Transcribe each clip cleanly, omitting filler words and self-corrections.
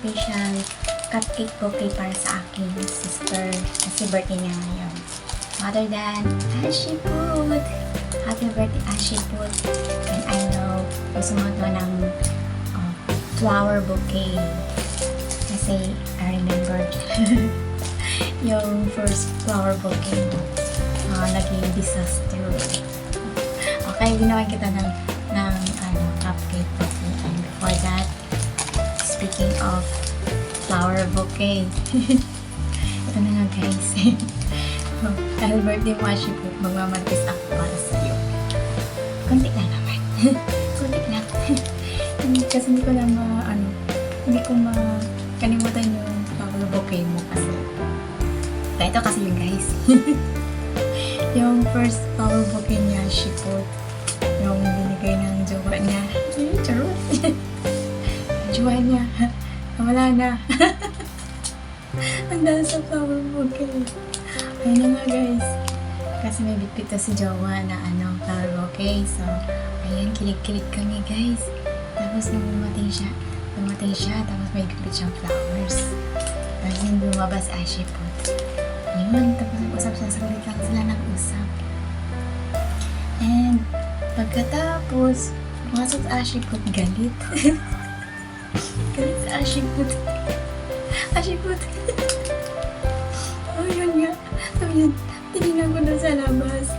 special cupcake bouquet para sa aking sister kasi birthday niya ngayon. Other than Ashiput. Happy birthday, Ashiput. And I know, gusto mo ito ng flower bouquet. Kasi I remembered yung first flower bouquet naging disaster. Okay, ginawa kita ng cupcake bouquet. And before that, speaking of flower bouquet, ito na nga guys. Dahil birthday mo, Ashiput, magmamantis ako para sa'yo. Kunti lang naman. Kunti lang. Kasi hindi ko makalimutan yung flower bouquet mo kasi. Ito kasi yun guys. Yung first flower bouquet niya, Ashiput, yung binigay ng jowa niya. Charot! Jowa niya. Wala na. Ang dahil sa flower bouquet. Ayun na nga guys. Kasi may bitbit si jowa na flower bouquet. So, ayan, kilig-kilig kami guys. Tapos nung dumating siya, tapos may bitbit siyang flowers. Tapos yung lumabas, Ashiput. Ayun, tapos nag-usap sa salit lang sila nag-usap. And, pagkatapos, pumasok sa Ashiput, galit. Galit sa Ashiput. Ashiput. Oh, yun nga. So, yun. Tinignan ko na sa labas.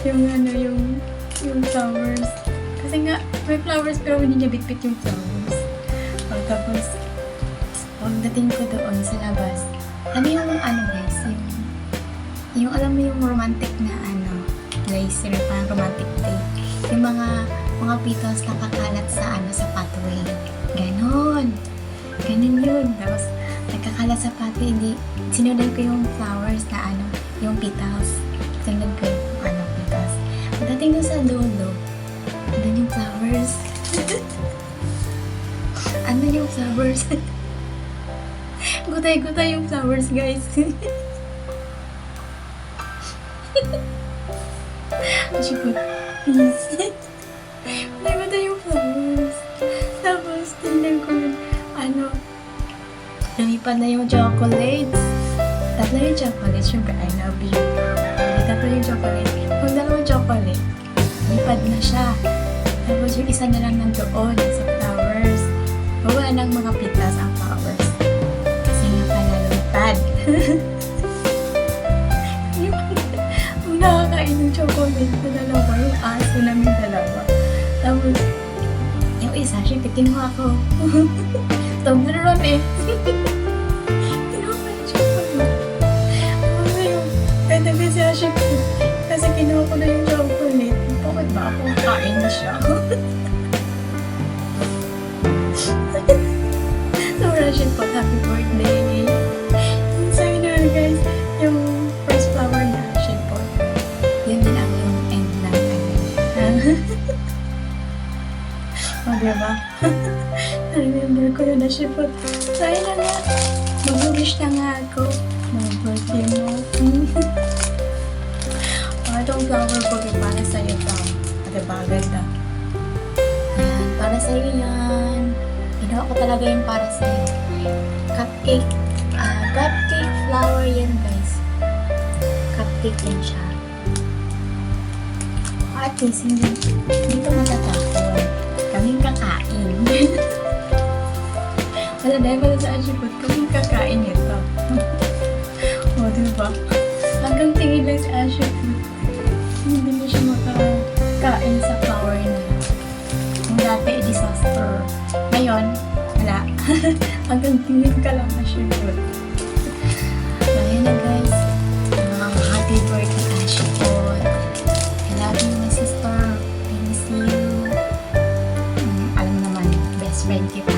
Yung flowers. Kasi nga, may flowers pero hindi niya bitbit yung flowers. Tapos, pagdating ko doon sa labas, yung guys, yung alam mo yung romantic na laser, parang romantic day. Yung mga petals na kakalat sa sa pathway. Ganon yun. Tapos, nagkakalat sa pathway, sinundan ko yung flowers na yung petals. Sinundan ko yung petals. Pagdating doon sa dulo, andun yung flowers. Andun yung flowers. Gutay-gutay yung flowers, guys. Ashiput, please. Gutay-gutay yung flowers. Tapos, tingnan ko yun, lumipad na yung chocolates. Tatlo yung chocolates. Siyempre, I love you. Tatlo yung chocolate. Kung dalawang chocolate, lumipad na siya. Tapos, yung isa na lang nandoon sa flowers. Wala ng mga pitas ang flowers. Kasi nga pala lumipad. Yung nakakain ng chocolate na dalawa, yung aso namin dalawa. Tapos, yung isa, syempre, kinuha ko. Toblerone eh. Kinuha ko yung chocolate. Ngayon, kaya kasi Ashiput, kasi kinuha ko na yung chocolate. Bakit ba ako kain siya? So, Ashiput, happy birthday. So, yun na guys, yung first flower na Ashiput. Yun din ang yung end ng O, diba? I-remember ko yun, Ashiput. So, ayun na nga. Mag-wish na nga ako. Mag-birthday mo. Itong flower bouquet para sa'yo to. Diba? Ganda. Ayan, para sa'yo yan. Ginawa ko talaga yun para sa'yo. Cupcake. Cupcake flower yan, guys. Cupcake yan siya. At least, hindi ito matatapon. Kaming kakain. Wala dahil pala sa Ashiput, kaming kakain ito. O, diba? Hanggang tingin lang sa Ashiput, hindi mo siya makakain sa flower niya. Kung dati, disaster. Ngayon, wala. Hanggang tingin ka lang Ashiput. Ayan na guys. Happy birthday, Ashiput. I love you, my sister. I miss you. Alam naman, best friend kita.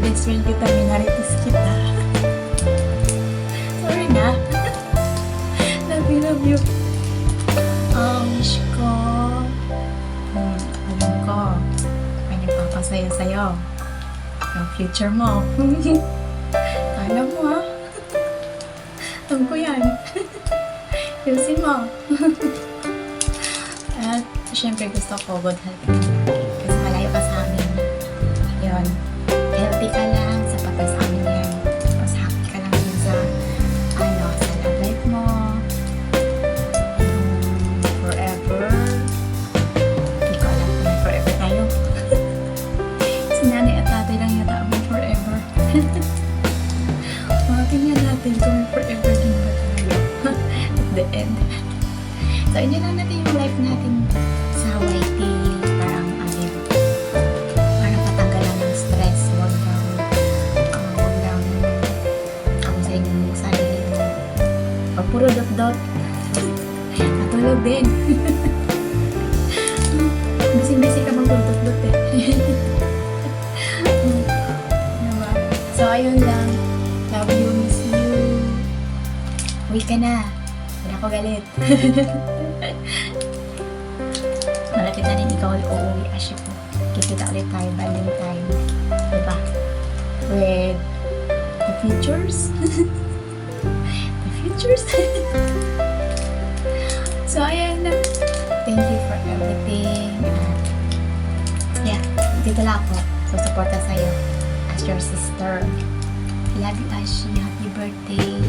Best friend kita, minaritis kita. Sorry na. Love you. Wish ko, alam ko, may nagpapasaya sa'yo. Yung future mo. Alam mo ha? Alam ko yan. Yusin mo. At syempre gusto ko good health. Kasi malayo pa sa amin. Yun. mabuti ka lang, sapat na sa amin yan. Tapos happy ka lang dun sa, sa love life mo. Forever. Hindi ko alam kung may forever tayo. Si nanay at tatay lang yata ang forever. Tingnan natin kung may forever din ba tayo. At the end. So, enjoy lang natin yung life natin sa YT. Parang patanggalan ng stress. Huwag lang ako sa inyong sarili mo. Pag puro dot-dot, matulog din. Busy-busy ka bang dot-dot eh. Diba? So, ayun lang. Love you, miss you. Uwi ka na. Wala ko galit. Malapit na rin ikaw uuwi, Ashi po. Kikita ulit tayo, Valentine. Diba? With the futures. The futures. So, ayan na. Thank you for everything. Yeah, dito lang ako. Susuporta sa'yo as your sister. Love you, Ashi. Happy birthday.